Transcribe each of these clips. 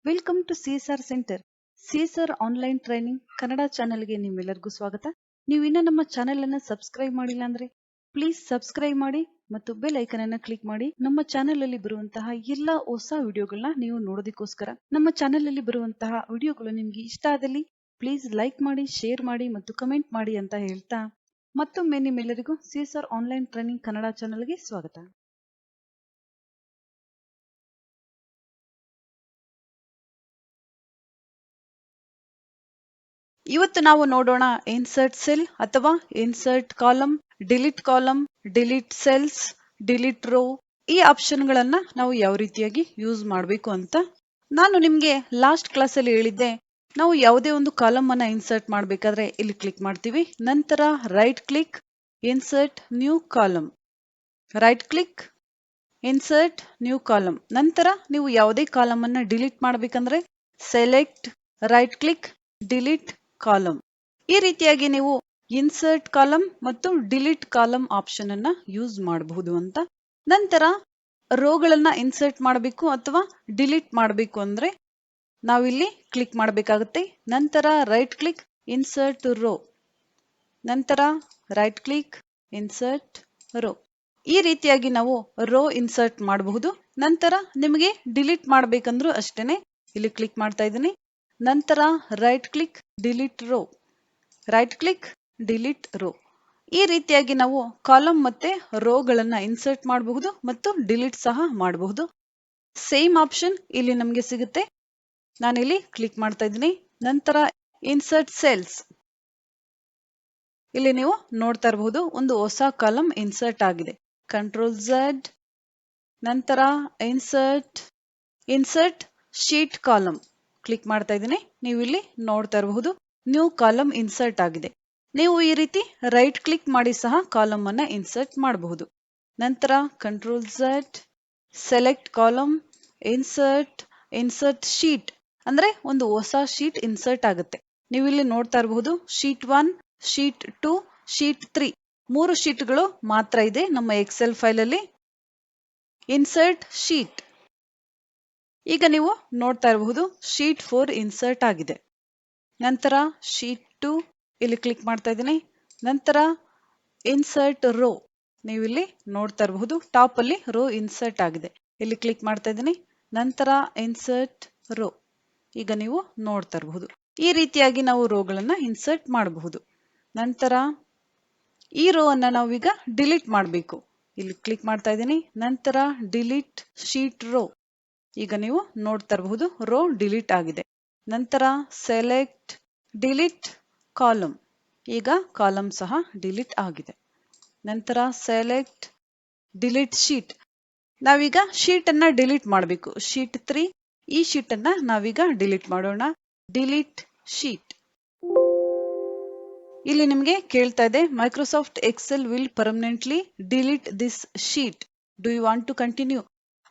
Welcome to CSR centre. CSR online training Kannada ಚಾನೆಲ್ಗೆ ನಿಮ್ಮೆಲ್ಲರಿಗೂ ಸ್ವಾಗತ. ನೀವು ಇನ್ನೂ ನಮ್ಮ ಚಾನೆಲ್ ಅನ್ನು ಸಬ್ಸ್ಕ್ರೈಬ್ ಮಾಡಿಲ್ಲ ಅಂದ್ರೆ ಪ್ಲೀಸ್ ಸಬ್ಸ್ಕ್ರೈಬ್ ಮಾಡಿ ಮತ್ತು ಬೆಲ್ ಐಕನ್ ಅನ್ನು ಕ್ಲಿಕ್ ಮಾಡಿ. ನಮ್ಮ ಚಾನೆಲ್ ಅಲ್ಲಿ ಬರುವಂತಹ ಎಲ್ಲಾ ಹೊಸ ವಿಡಿಯೋಗಳನ್ನ ನೀವು ನೋಡೋದಕ್ಕೋಸ್ಕರ. ನಮ್ಮ ಚಾನೆಲ್ ಅಲ್ಲಿ ಬರುವಂತಹ ವಿಡಿಯೋಗಳು ನಿಮ್ಗೆ ಇಷ್ಟ ಆದಲ್ಲಿ ಪ್ಲೀಸ್ ಲೈಕ್ ಮಾಡಿ, ಶೇರ್ ಮಾಡಿ ಮತ್ತು ಕಮೆಂಟ್ ಮಾಡಿ ಅಂತ ಹೇಳ್ತಾ ಮತ್ತೊಮ್ಮೆ ನಿಮ್ಮೆಲ್ಲರಿಗೂ ಸಿಎಸ್ಆರ್ ಆನ್ಲೈನ್ ಟ್ರೈನಿಂಗ್ ಕನ್ನಡ ಚಾನೆಲ್ಗೆ ಸ್ವಾಗತ. ಇವತ್ತು ನಾವು ನೋಡೋಣ ಇನ್ಸರ್ಟ್ ಸೆಲ್ ಅಥವಾ insert column, delete cells, delete row ಈ ಆಪ್ಷನ್ ಗಳನ್ನ ನಾವು ಯಾವ ರೀತಿಯಾಗಿ ಯೂಸ್ ಮಾಡಬೇಕು ಅಂತ. ನಾನು ನಿಮ್ಗೆ ಲಾಸ್ಟ್ ಕ್ಲಾಸ್ ಅಲ್ಲಿ ಹೇಳಿದ್ದೆ, ನಾವು ಯಾವುದೇ ಒಂದು ಕಾಲಮ್ ಅನ್ನ ಇನ್ಸರ್ಟ್ ಮಾಡಬೇಕಾದ್ರೆ ಇಲ್ಲಿ ಕ್ಲಿಕ್ ಮಾಡ್ತೀವಿ, ನಂತರ right click insert new column, right click insert new column. ನಂತರ ನೀವು ಯಾವುದೇ ಕಾಲಮ್ ಅನ್ನ ಡಿಲೀಟ್ ಮಾಡಬೇಕಂದ್ರೆ select right click delete column. ಈ ರೀತಿಯಾಗಿ ನೀವು ಇನ್ಸರ್ಟ್ ಕಾಲಮ್ ಮತ್ತು ಡಿಲೀಟ್ ಕಾಲಮ್ ಆಪ್ಷನ್ ಅನ್ನ ಯೂಸ್ ಮಾಡಬಹುದು ಅಂತ. ನಂತರ ರೋಗಳನ್ನ ಇನ್ಸರ್ಟ್ ಮಾಡಬೇಕು ಅಥವಾ ಡಿಲೀಟ್ ಮಾಡಬೇಕು ಅಂದ್ರೆ ನಾವಿಲ್ಲಿ ಕ್ಲಿಕ್ ಮಾಡಬೇಕಾಗುತ್ತೆ. ನಂತರ ರೈಟ್ ಕ್ಲಿಕ್ ಇನ್ಸರ್ಟ್ ರೋ, ನಂತರ ರೈಟ್ ಕ್ಲಿಕ್ ಇನ್ಸರ್ಟ್ ರೋ. ಈ ರೀತಿಯಾಗಿ ನಾವು ರೋ ಇನ್ಸರ್ಟ್ ಮಾಡಬಹುದು. ನಂತರ ನಿಮಗೆ ಡಿಲೀಟ್ ಮಾಡಬೇಕಂದ್ರೂ ಅಷ್ಟೇನೆ, ಇಲ್ಲಿ ಕ್ಲಿಕ್ ಮಾಡ್ತಾ ಇದ್ದೀನಿ, ನಂತರ right click delete row, right click delete row. ಈ ರೀತಿಯಾಗಿ ನಾವು ಕಾಲಮ್ ಮತ್ತೆ ರೋಗಳನ್ನ ಇನ್ಸರ್ಟ್ ಮಾಡಬಹುದು ಮತ್ತು ಡಿಲೀಟ್ ಸಹ ಮಾಡಬಹುದು. ಸೇಮ್ ಆಪ್ಷನ್ ಇಲ್ಲಿ ನಮಗೆ ಸಿಗುತ್ತೆ. ನಾನಿಲ್ಲಿ ಕ್ಲಿಕ್ ಮಾಡ್ತಾ ಇದ್ದೀನಿ, ನಂತರ ಇನ್ಸರ್ಟ್ ಸೆಲ್ಸ್. ಇಲ್ಲಿ ನೀವು ನೋಡ್ತಾ ಇರಬಹುದು ಒಂದು ಹೊಸ ಕಾಲಮ್ ಇನ್ಸರ್ಟ್ ಆಗಿದೆ. ಕಂಟ್ರೋಲ್ ಝೆಡ್, ನಂತರ ಇನ್ಸರ್ಟ್ ಶೀಟ್ ಕಾಲಮ್ ಕ್ಲಿಕ್ ಮಾಡ್ತಾ ಇದ್ದೀನಿ. ನೀವು ಇಲ್ಲಿ ನೋಡ್ತಾ ಇರಬಹುದು ನ್ಯೂ ಕಾಲಮ್ ಇನ್ಸರ್ಟ್ ಆಗಿದೆ. ನೀವು ಈ ರೀತಿ ರೈಟ್ ಕ್ಲಿಕ್ ಮಾಡಿ ಸಹ ಕಾಲಮ್ ಅನ್ನ ಇನ್ಸರ್ಟ್ ಮಾಡಬಹುದು. ನಂತರ control Z, select column, insert sheet ಅಂದ್ರೆ ಒಂದು ಹೊಸ ಶೀಟ್ ಇನ್ಸರ್ಟ್ ಆಗುತ್ತೆ. ನೀವು ಇಲ್ಲಿ ನೋಡ್ತಾ ಇರಬಹುದು ಶೀಟ್ 1, ಶೀಟ್ 2, ಶೀಟ್ 3 3 ಶೀಟ್ಗಳು ಮಾತ್ರ ಇದೆ ನಮ್ಮ ಎಕ್ಸೆಲ್ ಫೈಲ್ ಅಲ್ಲಿ. ಇನ್ಸರ್ಟ್ ಶೀಟ್, ಈಗ ನೀವು ನೋಡ್ತಾ ಇರಬಹುದು ಶೀಟ್ 4 ಇನ್ಸರ್ಟ್ ಆಗಿದೆ. ನಂತರ ಶೀಟ್ 2 ಇಲ್ಲಿ ಕ್ಲಿಕ್ ಮಾಡ್ತಾ ಇದ್ದೀನಿ, ನಂತರ ಇನ್ಸರ್ಟ್ ರೋ. ನೀವು ಇಲ್ಲಿ ನೋಡ್ತಾ ಇರಬಹುದು ಟಾಪ್ ಅಲ್ಲಿ ರೋ ಇನ್ಸರ್ಟ್ ಆಗಿದೆ. ಇಲ್ಲಿ ಕ್ಲಿಕ್ ಮಾಡ್ತಾ ಇದ್ದೀನಿ, ನಂತರ ಇನ್ಸರ್ಟ್ ರೋ. ಈಗ ನೀವು ನೋಡ್ತಾ ಇರಬಹುದು ಈ ರೀತಿಯಾಗಿ ನಾವು ರೋಗಳನ್ನ ಇನ್ಸರ್ಟ್ ಮಾಡಬಹುದು. ನಂತರ ಈ ರೋ ಅನ್ನ ನಾವೀಗ ಡಿಲೀಟ್ ಮಾಡಬೇಕು. ಇಲ್ಲಿ ಕ್ಲಿಕ್ ಮಾಡ್ತಾ ಇದ್ದೀನಿ, ನಂತರ ಡಿಲೀಟ್ ಶೀಟ್ ರೋ. ಈಗ ನೀವು ನೋಡ್ತಾ ಇರಬಹುದು ರೋ ಡಿಲೀಟ್ ಆಗಿದೆ. ನಂತರ ಸೆಲೆಕ್ಟ್ ಡಿಲೀಟ್ ಕಾಲಮ್, ಈಗ ಕಾಲಮ್ ಸಹ ಡಿಲೀಟ್ ಆಗಿದೆ. ನಂತರ ಸೆಲೆಕ್ಟ್ ಡಿಲೀಟ್ ಶೀಟ್, ನಾವೀಗ ಶೀಟ್ ಅನ್ನ ಡಿಲೀಟ್ ಮಾಡಬೇಕು. ಶೀಟ್ 3 ಈ ಶೀಟ್ ಅನ್ನ ನಾವೀಗ ಡಿಲೀಟ್ ಮಾಡೋಣ. Delete sheet. ಇಲ್ಲಿ ನಿಮಗೆ ಕೇಳ್ತಾ ಇದೆ Microsoft Excel will permanently delete this sheet, do you want to continue.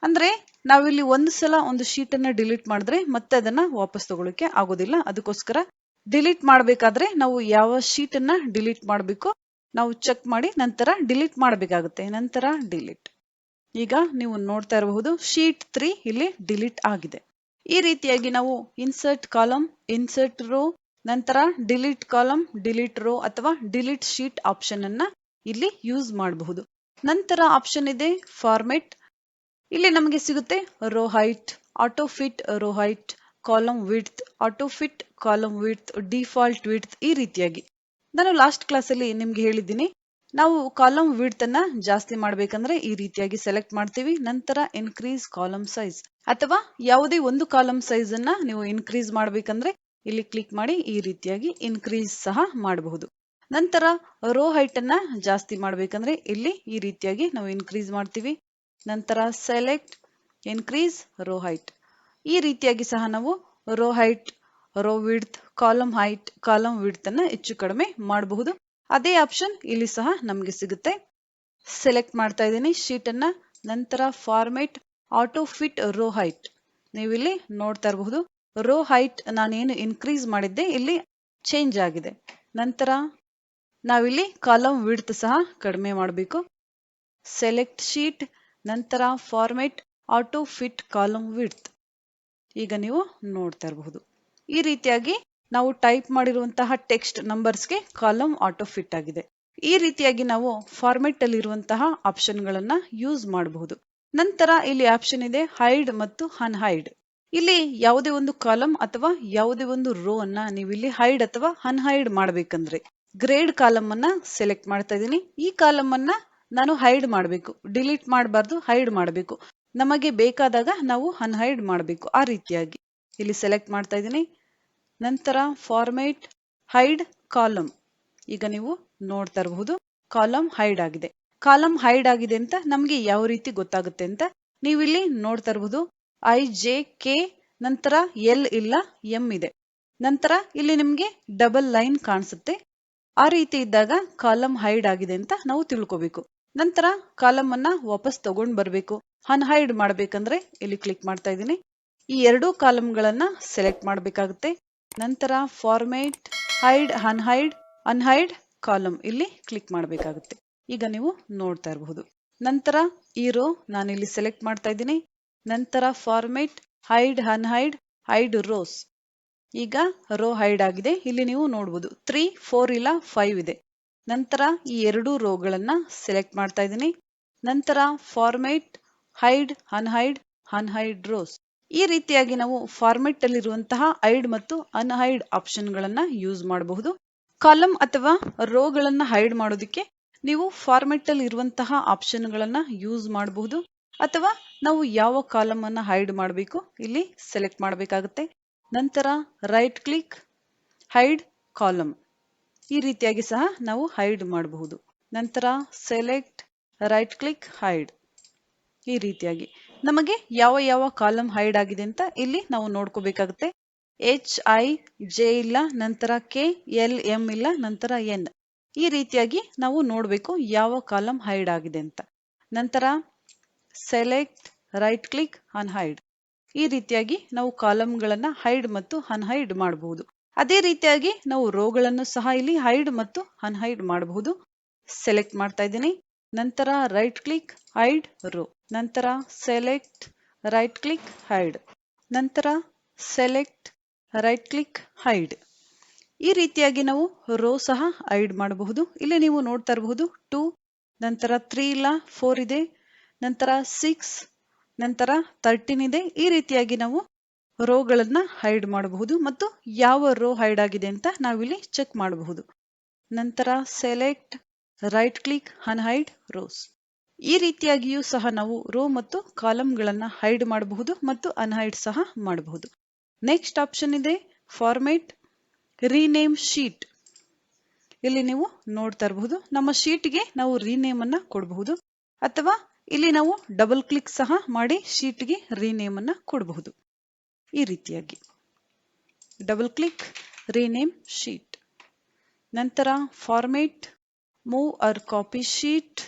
ಅಂದ್ರೆ ನಾವಿಲ್ಲಿ ಒಂದು ಸಲ ಒಂದು ಶೀಟ್ ಅನ್ನ ಡಿಲೀಟ್ ಮಾಡಿದ್ರೆ ಮತ್ತೆ ಅದನ್ನ ವಾಪಸ್ ತಗೊಳ್ಳಕ್ಕೆ ಆಗೋದಿಲ್ಲ. ಅದಕ್ಕೋಸ್ಕರ ಡಿಲೀಟ್ ಮಾಡಬೇಕಾದ್ರೆ ನಾವು ಯಾವ ಶೀಟ್ ಅನ್ನ ಡಿಲೀಟ್ ಮಾಡಬೇಕು ನಾವು ಚೆಕ್ ಮಾಡಿ ನಂತರ ಡಿಲೀಟ್ ಮಾಡಬೇಕಾಗುತ್ತೆ. ನಂತರ ಡಿಲೀಟ್. ಈಗ ನೀವು ನೋಡ್ತಾ ಇರಬಹುದು ಶೀಟ್ 3 ಇಲ್ಲಿ ಡಿಲೀಟ್ ಆಗಿದೆ. ಈ ರೀತಿಯಾಗಿ ನಾವು ಇನ್ಸರ್ಟ್ ಕಾಲಮ್, ಇನ್ಸರ್ಟ್ ರೋ, ನಂತರ ಡಿಲೀಟ್ ಕಾಲಮ್, ಡಿಲೀಟ್ ರೋ ಅಥವಾ ಡಿಲೀಟ್ ಶೀಟ್ ಆಪ್ಷನ್ ಅನ್ನ ಇಲ್ಲಿ ಯೂಸ್ ಮಾಡಬಹುದು. ನಂತರ ಆಪ್ಷನ್ ಇದೆ ಫಾರ್ಮೆಟ್. ಇಲ್ಲಿ ನಮಗೆ ಸಿಗುತ್ತೆ row height, auto fit row height, column width, auto fit column width, default width. ಈ ರೀತಿಯಾಗಿ ನಾನು ಲಾಸ್ಟ್ ಕ್ಲಾಸ್ ಅಲ್ಲಿ ನಿಮ್ಗೆ ಹೇಳಿದ್ದೀನಿ, ನಾವು ಕಾಲಮ್ ವಿಡ್ತ್ ಅನ್ನ ಜಾಸ್ತಿ ಮಾಡ್ಬೇಕಂದ್ರೆ ಈ ರೀತಿಯಾಗಿ ಸೆಲೆಕ್ಟ್ ಮಾಡ್ತೀವಿ. ನಂತರ ಇನ್ಕ್ರೀಸ್ ಕಾಲಮ್ ಸೈಜ್, ಅಥವಾ ಯಾವುದೇ ಒಂದು ಕಾಲಮ್ ಸೈಜ್ ಅನ್ನ ನೀವು ಇನ್ಕ್ರೀಸ್ ಮಾಡ್ಬೇಕಂದ್ರೆ ಇಲ್ಲಿ ಕ್ಲಿಕ್ ಮಾಡಿ ಈ ರೀತಿಯಾಗಿ ಇನ್ಕ್ರೀಸ್ ಸಹ ಮಾಡಬಹುದು. ನಂತರ ರೋ ಹೈಟ್ ಅನ್ನ ಜಾಸ್ತಿ ಮಾಡ್ಬೇಕಂದ್ರೆ ಇಲ್ಲಿ ಈ ರೀತಿಯಾಗಿ ನಾವು ಇನ್ಕ್ರೀಸ್ ಮಾಡ್ತೀವಿ. ನಂತರ ಸೆಲೆಕ್ಟ್ ಇನ್ಕ್ರೀಸ್ ರೋ ಹೈಟ್. ಈ ರೀತಿಯಾಗಿ ಸಹ ನಾವು row height, row width, column height, column width ಅನ್ನ ಹೆಚ್ಚು ಕಡಿಮೆ ಮಾಡಬಹುದು. ಅದೇ ಆಪ್ಷನ್ ಇಲ್ಲಿ ಸಹ ನಮಗೆ ಸಿಗುತ್ತೆ. ಸೆಲೆಕ್ಟ್ ಮಾಡ್ತಾ ಇದ್ದೀನಿ ಶೀಟ್ ಅನ್ನ, ನಂತರ format auto fit row height. ನೀವು ಇಲ್ಲಿ ನೋಡ್ತಾ ಇರಬಹುದು ರೋ ಹೈಟ್ ನಾನೇನು ಇನ್ಕ್ರೀಸ್ ಮಾಡಿದ್ದೆ ಇಲ್ಲಿ ಚೇಂಜ್ ಆಗಿದೆ. ನಂತರ ನಾವಿಲ್ಲಿ ಕಾಲಮ್ ವಿಡ್ತ್ ಸಹ ಕಡಿಮೆ ಮಾಡಬೇಕು. ಸೆಲೆಕ್ಟ್ ಶೀಟ್, ನಂತರ format auto fit column width. ಈಗ ನೀವು ನೋಡ್ತಾ ಇರಬಹುದು. ಈ ರೀತಿಯಾಗಿ ನಾವು ಟೈಪ್ ಮಾಡಿರುವಂತಹ ಟೆಕ್ಸ್ಟ್ ನಂಬರ್ಸ್ಗೆ ಕಾಲಮ್ ಆಟೋ ಫಿಟ್ ಆಗಿದೆ. ಈ ರೀತಿಯಾಗಿ ನಾವು ಫಾರ್ಮೆಟ್ ಅಲ್ಲಿ ಇರುವಂತಹ ಆಪ್ಷನ್ ಗಳನ್ನ ಯೂಸ್ ಮಾಡಬಹುದು. ನಂತರ ಇಲ್ಲಿ ಆಪ್ಷನ್ ಇದೆ ಹೈಡ್ ಮತ್ತು ಅನ್ಹೈಡ್. ಇಲ್ಲಿ ಯಾವುದೇ ಒಂದು ಕಾಲಮ್ ಅಥವಾ ಯಾವುದೇ ಒಂದು ರೋ ಅನ್ನ ನೀವು ಇಲ್ಲಿ ಹೈಡ್ ಅಥವಾ ಅನ್ಹೈಡ್ ಮಾಡಬೇಕಂದ್ರೆ ಗ್ರೇಡ್ ಕಾಲಮ್ ಅನ್ನ ಸೆಲೆಕ್ಟ್ ಮಾಡ್ತಾ ಇದ್ದೀನಿ. ಈ ಕಾಲಮ್ ಅನ್ನ ನಾನು ಹೈಡ್ ಮಾಡಬೇಕು, ಡಿಲೀಟ್ ಮಾಡಬಾರ್ದು, ಹೈಡ್ ಮಾಡಬೇಕು. ನಮಗೆ ಬೇಕಾದಾಗ ನಾವು ಅನ್ಹೈಡ್ ಮಾಡಬೇಕು. ಆ ರೀತಿಯಾಗಿ ಇಲ್ಲಿ ಸೆಲೆಕ್ಟ್ ಮಾಡ್ತಾ ಇದ್ದೀನಿ. ನಂತರ ಫಾರ್ಮೇಟ್ ಹೈಡ್ ಕಾಲಮ್. ಈಗ ನೀವು ನೋಡ್ತಾ ಇರಬಹುದು ಕಾಲಮ್ ಹೈಡ್ ಆಗಿದೆ. ಕಾಲಮ್ ಹೈಡ್ ಆಗಿದೆ ಅಂತ ನಮ್ಗೆ ಯಾವ ರೀತಿ ಗೊತ್ತಾಗುತ್ತೆ ಅಂತ ನೀವು ಇಲ್ಲಿ ನೋಡ್ತಾ ಇರಬಹುದು. IJK ನಂತರ L ಇಲ್ಲ M ಇದೆ. ನಂತರ ಇಲ್ಲಿ ನಿಮ್ಗೆ ಡಬಲ್ ಲೈನ್ ಕಾಣಿಸುತ್ತೆ. ಆ ರೀತಿ ಇದ್ದಾಗ ಕಾಲಮ್ ಹೈಡ್ ಆಗಿದೆ ಅಂತ ನಾವು ತಿಳ್ಕೋಬೇಕು. ನಂತರ ಕಾಲಮ್ ಅನ್ನ ವಾಪಸ್ ತಗೊಂಡ್ ಬರ್ಬೇಕು. ಅನ್ಹೈಡ್ ಮಾಡ್ಬೇಕಂದ್ರೆ ಇಲ್ಲಿ ಕ್ಲಿಕ್ ಮಾಡ್ತಾ ಇದ್ದೀನಿ. ಈ ಎರಡೂ ಕಾಲಮ್ ಗಳನ್ನ ಸೆಲೆಕ್ಟ್ ಮಾಡಬೇಕಾಗುತ್ತೆ. ನಂತರ ಫಾರ್ಮೇಟ್ ಹೈಡ್ ಅನ್ಹೈಡ್ ಕಾಲಮ್ ಇಲ್ಲಿ ಕ್ಲಿಕ್ ಮಾಡಬೇಕಾಗುತ್ತೆ. ಈಗ ನೀವು ನೋಡ್ತಾ ಇರಬಹುದು. ನಂತರ ಈ ರೋ ನಾನು ಇಲ್ಲಿ ಸೆಲೆಕ್ಟ್ ಮಾಡ್ತಾ ಇದ್ದೀನಿ. ನಂತರ format hide unhide hide rose. ಈಗ ರೋ ಹೈಡ್ ಆಗಿದೆ. ಇಲ್ಲಿ ನೀವು ನೋಡಬಹುದು 3, 4 ಇಲ್ಲ 5 ಇದೆ. ನಂತರ ಈ ಎರಡೂ ರೋಗಳನ್ನ ಸೆಲೆಕ್ಟ್ ಮಾಡ್ತಾ ಇದ್ದೀನಿ. ನಂತರ ಫಾರ್ಮೇಟ್ ಹೈಡ್ ಅನ್ಹೈಡ್ ರೋಸ್. ಈ ರೀತಿಯಾಗಿ ನಾವು ಫಾರ್ಮೆಟ್ ಅಲ್ಲಿರುವಂತಹ ಹೈಡ್ ಮತ್ತು ಅನ್ಹೈಡ್ ಆಪ್ಷನ್ ಗಳನ್ನ ಯೂಸ್ ಮಾಡಬಹುದು. ಕಾಲಮ್ ಅಥವಾ ರೋ ಗಳನ್ನ ಹೈಡ್ ಮಾಡೋದಕ್ಕೆ ನೀವು ಫಾರ್ಮೆಟ್ ಅಲ್ಲಿ ಇರುವಂತಹ ಆಪ್ಷನ್ ಗಳನ್ನ ಯೂಸ್ ಮಾಡಬಹುದು. ಅಥವಾ ನಾವು ಯಾವ ಕಾಲಮ್ ಅನ್ನ ಹೈಡ್ ಮಾಡಬೇಕು ಇಲ್ಲಿ ಸೆಲೆಕ್ಟ್ ಮಾಡಬೇಕಾಗುತ್ತೆ. ನಂತರ ರೈಟ್ ಕ್ಲಿಕ್ ಹೈಡ್ ಕಾಲಮ್. ಈ ರೀತಿಯಾಗಿ ಸಹ ನಾವು ಹೈಡ್ ಮಾಡಬಹುದು. ನಂತರ ಸೆಲೆಕ್ಟ್ ರೈಟ್ ಕ್ಲಿಕ್ ಹೈಡ್. ಈ ರೀತಿಯಾಗಿ ನಮಗೆ ಯಾವ ಕಾಲಮ್ ಹೈಡ್ ಆಗಿದೆ ಅಂತ ಇಲ್ಲಿ ನಾವು ನೋಡ್ಕೋಬೇಕಾಗುತ್ತೆ. HIJ ಇಲ್ಲ, ನಂತರ K, L, M ಇಲ್ಲ, ನಂತರ N. ಈ ರೀತಿಯಾಗಿ ನಾವು ನೋಡಬೇಕು ಯಾವ ಕಾಲಮ್ ಹೈಡ್ ಆಗಿದೆ ಅಂತ. ನಂತರ ಸೆಲೆಕ್ಟ್ ರೈಟ್ ಕ್ಲಿಕ್ ಅನ್ಹೈಡ್. ಈ ರೀತಿಯಾಗಿ ನಾವು ಕಾಲಮ್ ಗಳನ್ನ ಹೈಡ್ ಮತ್ತು ಅನ್ಹೈಡ್ ಮಾಡಬಹುದು. ಅದೇ ರೀತಿಯಾಗಿ ನಾವು ರೋಗಳನ್ನು ಸಹ ಇಲ್ಲಿ ಹೈಡ್ ಮತ್ತು ಅನ್ಹೈಡ್ ಮಾಡಬಹುದು. ಸೆಲೆಕ್ಟ್ ಮಾಡ್ತಾ ಇದ್ದೀನಿ. ನಂತರ ರೈಟ್ ಕ್ಲಿಕ್ ಹೈಡ್ ರೋ. ನಂತರ ಸೆಲೆಕ್ಟ್ ರೈಟ್ ಕ್ಲಿಕ್ ಹೈಡ್. ನಂತರ ಸೆಲೆಕ್ಟ್ ರೈಟ್ ಕ್ಲಿಕ್ ಹೈಡ್. ಈ ರೀತಿಯಾಗಿ ನಾವು ರೋ ಸಹ ಹೈಡ್ ಮಾಡಬಹುದು. ಇಲ್ಲಿ ನೀವು ನೋಡ್ತಾ ಇರಬಹುದು 2, ನಂತರ 3 ಇಲ್ಲ 4 ಇದೆ, ನಂತರ 6, ನಂತರ 13 ಇದೆ. ಈ ರೀತಿಯಾಗಿ ನಾವು ರೋಗಳನ್ನ ಹೈಡ್ ಮಾಡಬಹುದು ಮತ್ತು ಯಾವ ರೋ ಹೈಡ್ ಆಗಿದೆ ಅಂತ ನಾವಿಲ್ಲಿ ಚೆಕ್ ಮಾಡಬಹುದು. ನಂತರ select right click unhide rose. ಈ ರೀತಿಯಾಗಿಯೂ ಸಹ ನಾವು ರೋ ಮತ್ತು ಕಾಲಮ್ ಗಳನ್ನ ಹೈಡ್ ಮಾಡಬಹುದು ಮತ್ತು ಅನ್ಹೈಡ್ ಸಹ ಮಾಡಬಹುದು. ನೆಕ್ಸ್ಟ್ ಆಪ್ಷನ್ ಇದೆ ಫಾರ್ಮೇಟ್ ರೀನೇಮ್ ಶೀಟ್. ಇಲ್ಲಿ ನೀವು ನೋಡ್ತಾ ಇರಬಹುದು ನಮ್ಮ ಶೀಟ್ಗೆ ನಾವು ರೀನೇಮ್ ಅನ್ನ ಕೊಡಬಹುದು, ಅಥವಾ ಇಲ್ಲಿ ನಾವು ಡಬಲ್ ಕ್ಲಿಕ್ ಸಹ ಮಾಡಿ ಶೀಟ್ಗೆ ರೀನೇಮ್ ಅನ್ನ ಕೊಡಬಹುದು. ಈ ರೀತಿಯಾಗಿ ಡಬಲ್ ಕ್ಲಿಕ್ ರೀನೇಮ್ ಶೀಟ್. ನಂತರ format move or copy sheet.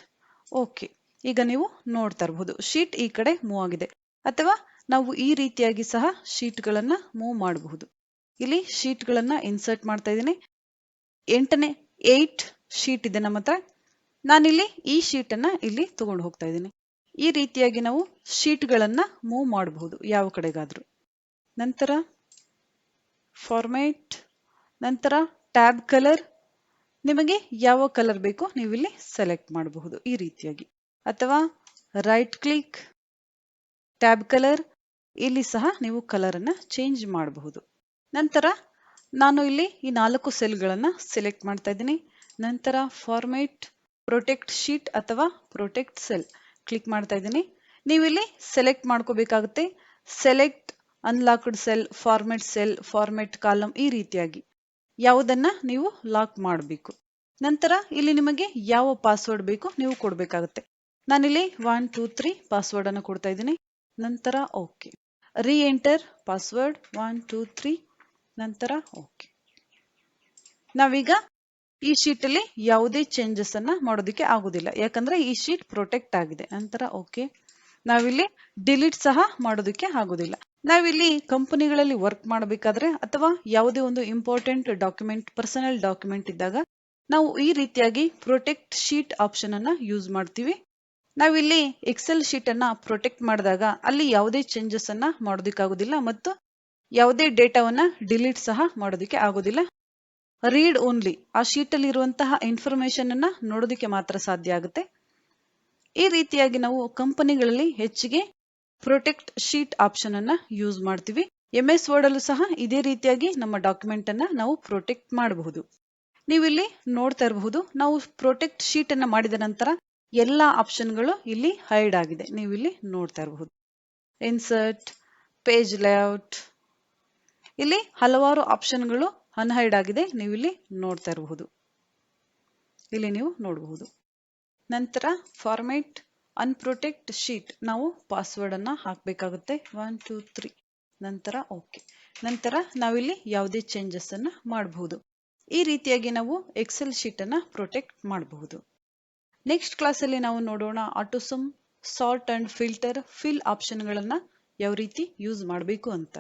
Okay, ಈಗ ನೀವು ನೋಡ್ತಾ ಇರಬಹುದು ಶೀಟ್ ಈ ಕಡೆ ಮೂವ್ ಆಗಿದೆ. ಅಥವಾ ನಾವು ಈ ರೀತಿಯಾಗಿ ಸಹ ಶೀಟ್ ಗಳನ್ನ ಮೂವ್ ಮಾಡಬಹುದು. ಇಲ್ಲಿ ಶೀಟ್ ಗಳನ್ನ ಇನ್ಸರ್ಟ್ ಮಾಡ್ತಾ ಇದ್ದೀನಿ. 8 ಶೀಟ್ ಇದೆ ನಮ್ಮ ಹತ್ರ. ನಾನಿಲ್ಲಿ ಈ ಶೀಟ್ ಅನ್ನ ಇಲ್ಲಿ ತಗೊಂಡು ಹೋಗ್ತಾ ಇದ್ದೀನಿ. ಈ ರೀತಿಯಾಗಿ ನಾವು ಶೀಟ್ ಗಳನ್ನ ಮೂವ್ ಮಾಡಬಹುದು ಯಾವ ಕಡೆಗಾದ್ರೂ. ನಂತರ ಫಾರ್ಮೇಟ್, ನಂತರ ಟ್ಯಾಬ್ ಕಲರ್. ನಿಮಗೆ ಯಾವ ಕಲರ್ ಬೇಕೋ ನೀವು ಇಲ್ಲಿ ಸೆಲೆಕ್ಟ್ ಮಾಡಬಹುದು ಈ ರೀತಿಯಾಗಿ. ಅಥವಾ ರೈಟ್ ಕ್ಲಿಕ್ ಟ್ಯಾಬ್ ಕಲರ್. ಇಲ್ಲಿ ಸಹ ನೀವು ಕಲರ್ ಅನ್ನ ಚೇಂಜ್ ಮಾಡಬಹುದು. ನಂತರ ನಾನು ಇಲ್ಲಿ ಈ 4 ಸೆಲ್ ಗಳನ್ನ ಸೆಲೆಕ್ಟ್ ಮಾಡ್ತಾ ಇದ್ದೀನಿ. ನಂತರ ಫಾರ್ಮೇಟ್ ಪ್ರೊಟೆಕ್ಟ್ ಶೀಟ್ ಅಥವಾ ಪ್ರೊಟೆಕ್ಟ್ ಸೆಲ್ ಕ್ಲಿಕ್ ಮಾಡ್ತಾ ಇದ್ದೀನಿ. ನೀವು ಇಲ್ಲಿ ಸೆಲೆಕ್ಟ್ ಮಾಡ್ಕೋಬೇಕಾಗುತ್ತೆ. Select unlocked cell, format column. ಈ ರೀತಿಯಾಗಿ ಯಾವುದನ್ನ ನೀವು ಲಾಕ್ ಮಾಡಬೇಕು. ನಂತರ ಇಲ್ಲಿ ನಿಮಗೆ ಯಾವ ಪಾಸ್ವರ್ಡ್ ಬೇಕು ನೀವು ಕೊಡಬೇಕಾಗುತ್ತೆ. ನಾನಿಲ್ಲಿ 1 2 3 ಪಾಸ್ವರ್ಡ್ ಅನ್ನು ಕೊಡ್ತಾ ಇದ್ದೀನಿ. ನಂತರ ಓಕೆ. ರೀ ಎಂಟರ್ ಪಾಸ್ವರ್ಡ್ 1 2 3. ನಂತರ ಓಕೆ. ನಾವೀಗ ಈ ಶೀಟ್ ಅಲ್ಲಿ ಯಾವುದೇ ಚೇಂಜಸ್ ಅನ್ನ ಮಾಡೋದಕ್ಕೆ ಆಗುದಿಲ್ಲ, ಯಾಕಂದ್ರೆ ಈ ಶೀಟ್ ಪ್ರೊಟೆಕ್ಟ್ ಆಗಿದೆ. ನಂತರ ಓಕೆ. ನಾವಿಲ್ಲಿ ಡಿಲೀಟ್ ಸಹ ಮಾಡೋದಕ್ಕೆ ಆಗುದಿಲ್ಲ. ನಾವಿಲ್ಲಿ ಕಂಪನಿಗಳಲ್ಲಿ ವರ್ಕ್ ಮಾಡಬೇಕಾದ್ರೆ ಅಥವಾ ಯಾವುದೇ ಒಂದು ಇಂಪಾರ್ಟೆಂಟ್ ಡಾಕ್ಯುಮೆಂಟ್, ಪರ್ಸನಲ್ ಡಾಕ್ಯುಮೆಂಟ್ ಇದ್ದಾಗ ನಾವು ಈ ರೀತಿಯಾಗಿ ಪ್ರೊಟೆಕ್ಟ್ ಶೀಟ್ ಆಪ್ಷನ್ ಅನ್ನ ಯೂಸ್ ಮಾಡ್ತೀವಿ. ನಾವಿಲ್ಲಿ ಎಕ್ಸೆಲ್ ಶೀಟ್ ಅನ್ನ ಪ್ರೊಟೆಕ್ಟ್ ಮಾಡಿದಾಗ ಅಲ್ಲಿ ಯಾವುದೇ ಚೇಂಜಸ್ ಅನ್ನ ಮಾಡೋದಕ್ಕಾಗೋದಿಲ್ಲ ಮತ್ತು ಯಾವುದೇ ಡೇಟಾವನ್ನ ಡಿಲೀಟ್ ಸಹ ಮಾಡೋದಕ್ಕೆ ಆಗೋದಿಲ್ಲ. ರೀಡ್ ಓನ್ಲಿ, ಆ ಶೀಟ್ ಅಲ್ಲಿ ಇರುವಂತಹ ಇನ್ಫಾರ್ಮೇಶನ್ ಅನ್ನ ನೋಡೋದಕ್ಕೆ ಮಾತ್ರ ಸಾಧ್ಯ ಆಗುತ್ತೆ. ಈ ರೀತಿಯಾಗಿ ನಾವು ಕಂಪನಿಗಳಲ್ಲಿ ಹೆಚ್ಚಿಗೆ ಪ್ರೊಟೆಕ್ಟ್ ಶೀಟ್ ಆಪ್ಷನ್ ಅನ್ನ ಯೂಸ್ ಮಾಡ್ತೀವಿ. MS ವರ್ಡ್ ಅಲ್ಲೂ ಸಹ ಇದೇ ರೀತಿಯಾಗಿ ನಮ್ಮ ಡಾಕ್ಯುಮೆಂಟ್ ಅನ್ನ ನಾವು ಪ್ರೊಟೆಕ್ಟ್ ಮಾಡಬಹುದು. ನೀವಿಲ್ಲಿ ನೋಡ್ತಾ ಇರಬಹುದು, ನಾವು ಪ್ರೊಟೆಕ್ಟ್ ಶೀಟ್ ಅನ್ನ ಮಾಡಿದ ನಂತರ ಎಲ್ಲಾ ಆಪ್ಷನ್ಗಳು ಇಲ್ಲಿ ಹೈಡ್ ಆಗಿದೆ. ನೀವು ಇಲ್ಲಿ ನೋಡ್ತಾ ಇರಬಹುದು. ಇನ್ಸರ್ಟ್, ಪೇಜ್ ಲೇಔಟ್, ಇಲ್ಲಿ ಹಲವಾರು ಆಪ್ಷನ್ಗಳು ಅನ್ಹೈಡ್ ಆಗಿದೆ. ನೀವು ಇಲ್ಲಿ ನೋಡ್ತಾ ಇರಬಹುದು. ಇಲ್ಲಿ ನೀವು ನೋಡಬಹುದು. ನಂತರ ಫಾರ್ಮೇಟ್ ಅನ್ಪ್ರೊಟೆಕ್ಟ್ ಶೀಟ್, ನಾವು ಪಾಸ್ವರ್ಡ್ ಅನ್ನ ಹಾಕಬೇಕಾಗುತ್ತೆ. 1 2 3 ನಂತರ ಓಕೆ. ನಂತರ ನಾವಿಲ್ಲಿ ಯಾವುದೇ ಚೇಂಜಸ್ ಅನ್ನ ಮಾಡಬಹುದು. ಈ ರೀತಿಯಾಗಿ ನಾವು ಎಕ್ಸೆಲ್ ಶೀಟ್ ಅನ್ನ ಪ್ರೊಟೆಕ್ಟ್ ಮಾಡಬಹುದು. ನೆಕ್ಸ್ಟ್ ಕ್ಲಾಸ್ ಅಲ್ಲಿ ನಾವು ನೋಡೋಣ autosum, sort and filter, fill option ಗಳನ್ನ ಯಾವ ರೀತಿ ಯೂಸ್ ಮಾಡಬೇಕು ಅಂತ.